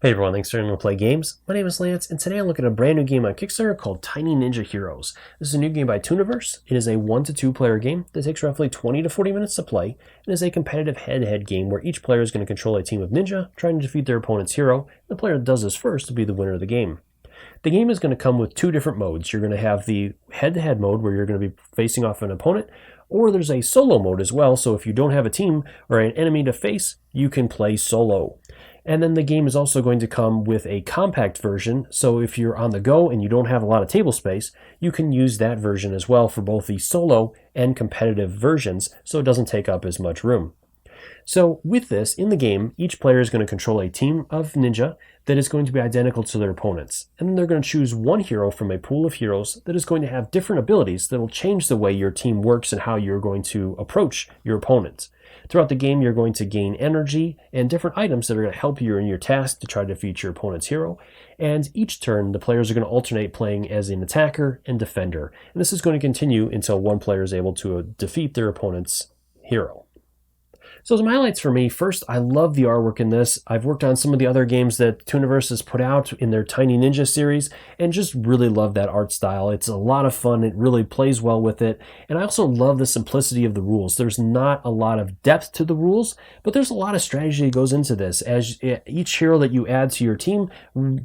Hey everyone, thanks for joining me to play games. My name is Lance, and today I'm looking at a brand new game on Kickstarter called Tiny Ninja Heroes. This is a new game by Tooniverse. It is a 1 to 2 player game that takes roughly 20 to 40 minutes to play, and is a competitive head-to-head game where each player is going to control a team of ninja, trying to defeat their opponent's hero. The player that does this first will be the winner of the game. The game is going to come with two different modes. You're going to have the head-to-head mode where you're going to be facing off an opponent, or there's a solo mode as well, so if you don't have a team or an enemy to face, you can play solo. And then the game is also going to come with a compact version, so if you're on the go and you don't have a lot of table space, you can use that version as well for both the solo and competitive versions, so it doesn't take up as much room. So with this, in the game, each player is going to control a team of ninja that is going to be identical to their opponents. And then they're going to choose one hero from a pool of heroes that is going to have different abilities that will change the way your team works and how you're going to approach your opponent. Throughout the game, you're going to gain energy and different items that are going to help you in your task to try to defeat your opponent's hero. And each turn, the players are going to alternate playing as an attacker and defender. And this is going to continue until one player is able to defeat their opponent's hero. So some highlights for me. First, I love the artwork in this. I've worked on some of the other games that Tooniverse has put out in their Tiny Ninja series and just really love that art style. It's a lot of fun. It really plays well with it. And I also love the simplicity of the rules. There's not a lot of depth to the rules, but there's a lot of strategy that goes into this. As each hero that you add to your team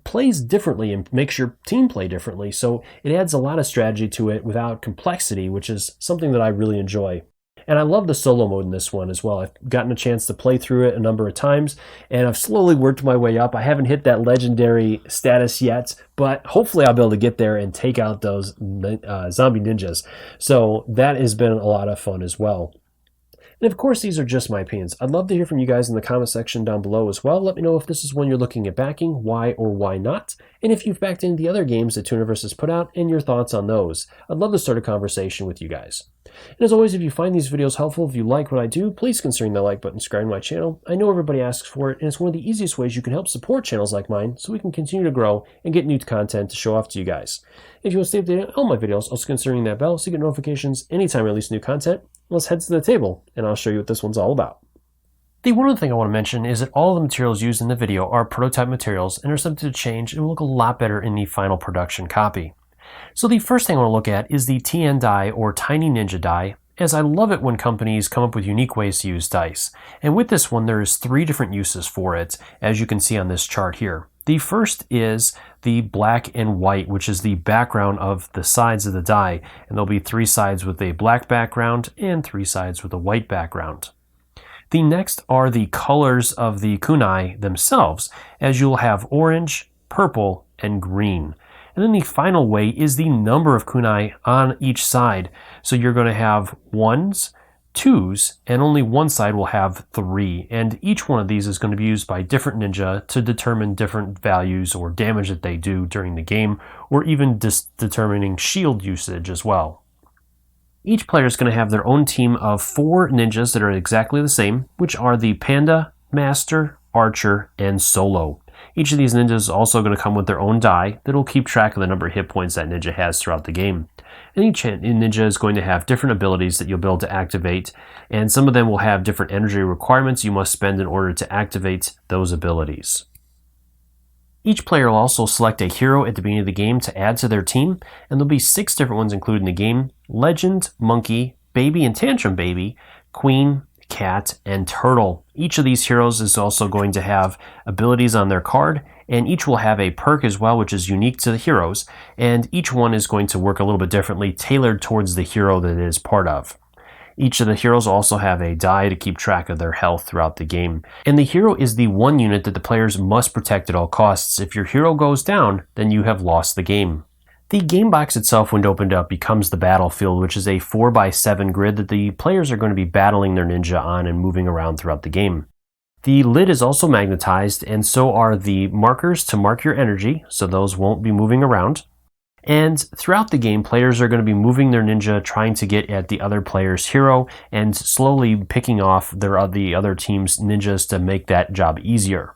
plays differently and makes your team play differently. So it adds a lot of strategy to it without complexity, which is something that I really enjoy. And I love the solo mode in this one as well. I've gotten a chance to play through it a number of times, and I've slowly worked my way up. I haven't hit that legendary status yet, but hopefully I'll be able to get there and take out those zombie ninjas. So that has been a lot of fun as well. And of course, these are just my opinions. I'd love to hear from you guys in the comment section down below as well. Let me know if this is one you're looking at backing, why or why not, and if you've backed into the other games that Tooniverse has put out and your thoughts on those. I'd love to start a conversation with you guys. And as always, if you find these videos helpful, if you like what I do, please consider the like button, subscribe to my channel. I know everybody asks for it, and it's one of the easiest ways you can help support channels like mine so we can continue to grow and get new content to show off to you guys. If you want to stay updated on all my videos, also consider that bell so you get notifications anytime I release new content. Let's head to the table, and I'll show you what this one's all about. The one other thing I want to mention is that all the materials used in the video are prototype materials and are subject to change and will look a lot better in the final production copy. So the first thing I want to look at is the TN die or Tiny Ninja die, as I love it when companies come up with unique ways to use dice. And with this one, there is 3 different uses for it, as you can see on this chart here. The first is the black and white, which is the background of the sides of the die. And there'll be 3 sides with a black background and 3 sides with a white background. The next are the colors of the kunai themselves, as you'll have orange, purple, and green. And then the final way is the number of kunai on each side. So you're going to have 1s, 2s, and only one side will have 3. And each one of these is going to be used by different ninja to determine different values or damage that they do during the game, or even determining shield usage as well. Each player is going to have their own team of 4 ninjas that are exactly the same, which are the Panda, Master, Archer, and Solo. Each of these ninjas is also going to come with their own die that will keep track of the number of hit points that ninja has throughout the game. And each ninja is going to have different abilities that you'll be able to activate, and some of them will have different energy requirements you must spend in order to activate those abilities. Each player will also select a hero at the beginning of the game to add to their team, and there'll be 6 different ones included in the game: Legend, Monkey, Baby and Tantrum Baby, Queen, Cat, and Turtle. Each of these heroes is also going to have abilities on their card, and each will have a perk as well, which is unique to the heroes, and each one is going to work a little bit differently, tailored towards the hero that it is part of. Each of the heroes also have a die to keep track of their health throughout the game. And the hero is the one unit that the players must protect at all costs. If your hero goes down, then you have lost the game. The game box itself, when opened up, becomes the battlefield, which is a 4x7 grid that the players are going to be battling their ninja on and moving around throughout the game. The lid is also magnetized, and so are the markers to mark your energy, so those won't be moving around. And throughout the game, players are going to be moving their ninja, trying to get at the other player's hero, and slowly picking off the other team's ninjas to make that job easier.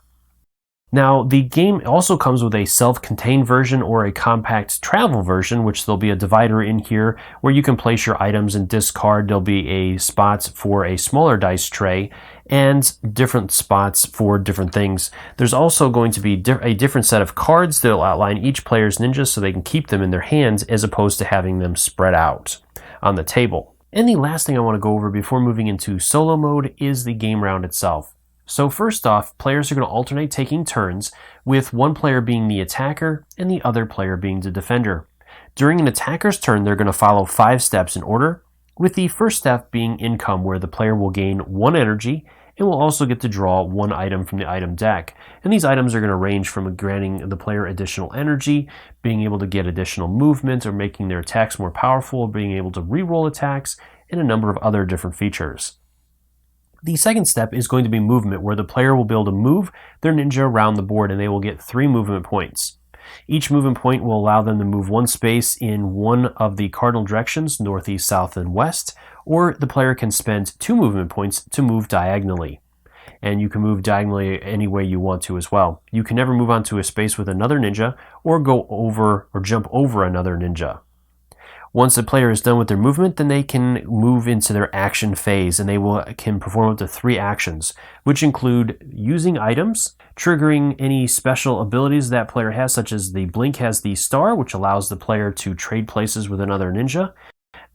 Now, the game also comes with a self-contained version or a compact travel version, which there'll be a divider in here where you can place your items and discard. There'll be a spot for a smaller dice tray and different spots for different things. There's also going to be a different set of cards that'll outline each player's ninjas so they can keep them in their hands as opposed to having them spread out on the table. And the last thing I want to go over before moving into solo mode is the game round itself. So first off, players are going to alternate taking turns, with one player being the attacker and the other player being the defender. During an attacker's turn, they're going to follow 5 steps in order, with the first step being income, where the player will gain 1 energy and will also get to draw 1 item from the item deck. And these items are going to range from granting the player additional energy, being able to get additional movement or making their attacks more powerful, being able to reroll attacks, and a number of other different features. The second step is going to be movement, where the player will be able to move their ninja around the board and they will get 3 movement points. Each movement point will allow them to move 1 space in one of the cardinal directions, north, east, south, and west, or the player can spend 2 movement points to move diagonally. And you can move diagonally any way you want to as well. You can never move onto a space with another ninja or go over or jump over another ninja. Once the player is done with their movement, then they can move into their action phase, and they can perform up to 3 actions, which include using items, triggering any special abilities that player has, such as the blink has the star, which allows the player to trade places with another ninja,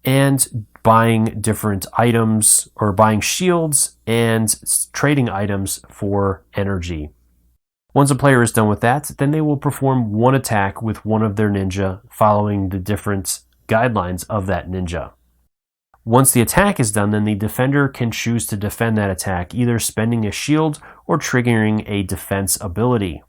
and buying different items or buying shields and trading items for energy. Once a player is done with that, then they will perform 1 attack with one of their ninja, following the different guidelines of that ninja. Once the attack is done, then the defender can choose to defend that attack, either spending a shield or triggering a defense ability.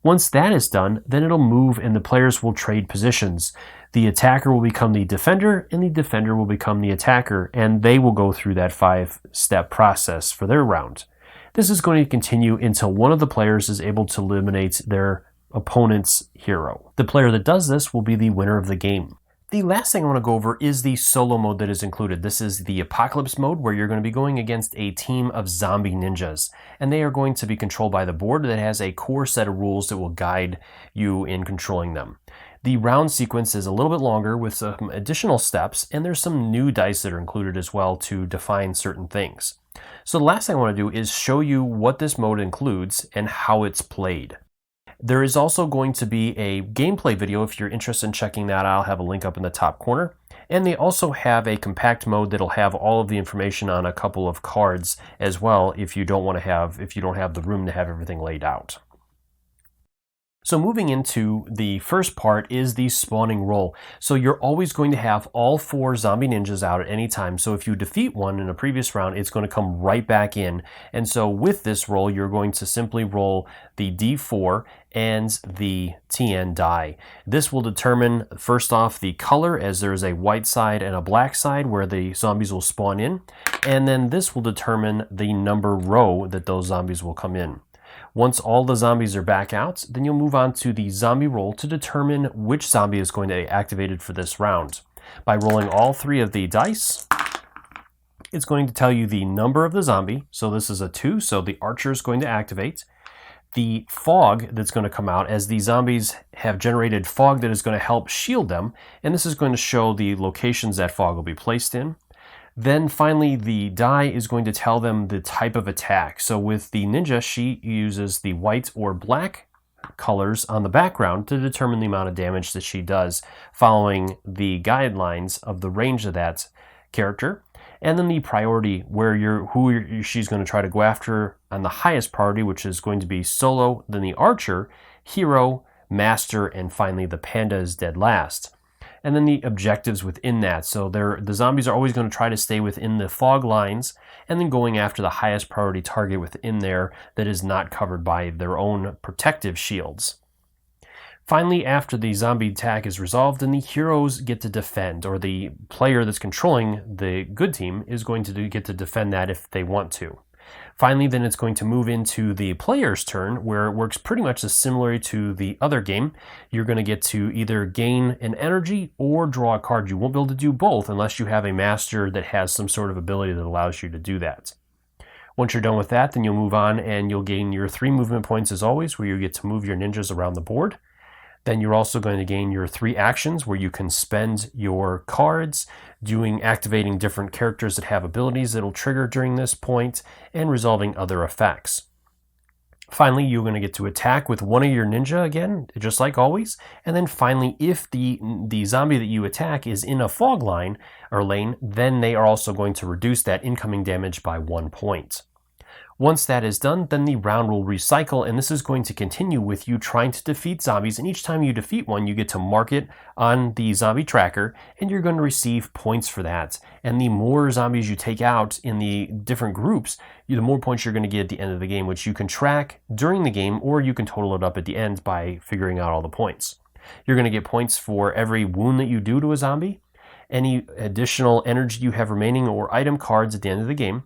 Once that is done, then it'll move and the players will trade positions. The attacker will become the defender and the defender will become the attacker, and they will go through that 5-step process for their round. This is going to continue until one of the players is able to eliminate their opponent's hero. The player that does this will be the winner of the game. The last thing I want to go over is the solo mode that is included. This is the Apocalypse mode, where you're going to be going against a team of zombie ninjas, and they are going to be controlled by the board that has a core set of rules that will guide you in controlling them. The round sequence is a little bit longer with some additional steps, and there's some new dice that are included as well to define certain things. So the last thing I want to do is show you what this mode includes and how it's played. There is also going to be a gameplay video if you're interested in checking that out. I'll have a link up in the top corner. And they also have a compact mode that'll have all of the information on a couple of cards as well if you don't have the room to have everything laid out. So moving into the first part is the spawning roll. So you're always going to have all 4 zombie ninjas out at any time. So if you defeat one in a previous round, it's going to come right back in. And so with this roll, you're going to simply roll the D4 and the TN die. This will determine, first off, the color, as there is a white side and a black side where the zombies will spawn in. And then this will determine the number row that those zombies will come in. Once all the zombies are back out, then you'll move on to the zombie roll to determine which zombie is going to be activated for this round. By rolling all 3 of the dice, it's going to tell you the number of the zombie. So this is a 2, so the archer is going to activate. The fog that's going to come out, as the zombies have generated fog that is going to help shield them, and this is going to show the locations that fog will be placed in. Then finally, the die is going to tell them the type of attack. So with the ninja, she uses the white or black colors on the background to determine the amount of damage that she does, following the guidelines of the range of that character. And then the priority, where she's going to try to go after on the highest priority, which is going to be solo, then the archer, hero, master, and finally the panda is dead last. And then the objectives within that. So the zombies are always going to try to stay within the fog lines and then going after the highest priority target within there that is not covered by their own protective shields. Finally, after the zombie attack is resolved, then the heroes get to defend, or the player that's controlling the good team is going to get to defend that if they want to. Finally, then it's going to move into the player's turn, where it works pretty much as similar to the other game. You're going to get to either gain an energy or draw a card. You won't be able to do both unless you have a master that has some sort of ability that allows you to do that. Once you're done with that, then you'll move on and you'll gain your 3 movement points as always, where you get to move your ninjas around the board. Then you're also going to gain your 3 actions where you can spend your cards activating different characters that have abilities that'll trigger during this point and resolving other effects. Finally, you're going to get to attack with one of your ninja again, just like always. And then finally, if the zombie that you attack is in a fog line or lane, then they are also going to reduce that incoming damage by 1 point. Once that is done, then the round will recycle, and this is going to continue with you trying to defeat zombies. And each time you defeat one, you get to mark it on the zombie tracker, and you're going to receive points for that. And the more zombies you take out in the different groups, the more points you're going to get at the end of the game, which you can track during the game, or you can total it up at the end by figuring out all the points. You're going to get points for every wound that you do to a zombie, any additional energy you have remaining, or item cards at the end of the game,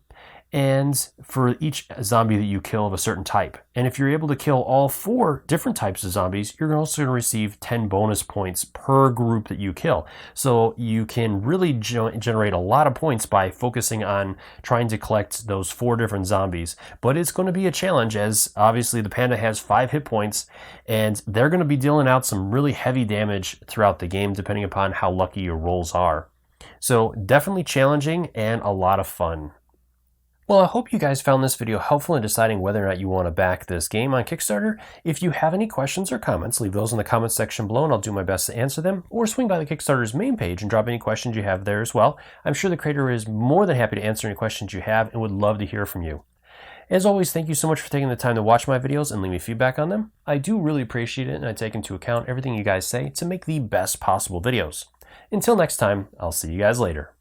and for each zombie that you kill of a certain type. And if you're able to kill all 4 different types of zombies, you're also going to receive 10 bonus points per group that you kill. So you can really generate a lot of points by focusing on trying to collect those 4 different zombies. But it's going to be a challenge, as obviously the panda has 5 hit points, and they're going to be dealing out some really heavy damage throughout the game, depending upon how lucky your rolls are. So definitely challenging and a lot of fun. Well, I hope you guys found this video helpful in deciding whether or not you want to back this game on Kickstarter. If you have any questions or comments, leave those in the comments section below and I'll do my best to answer them, or swing by the Kickstarter's main page and drop any questions you have there as well. I'm sure the creator is more than happy to answer any questions you have and would love to hear from you. As always, thank you so much for taking the time to watch my videos and leave me feedback on them. I do really appreciate it, and I take into account everything you guys say to make the best possible videos. Until next time, I'll see you guys later.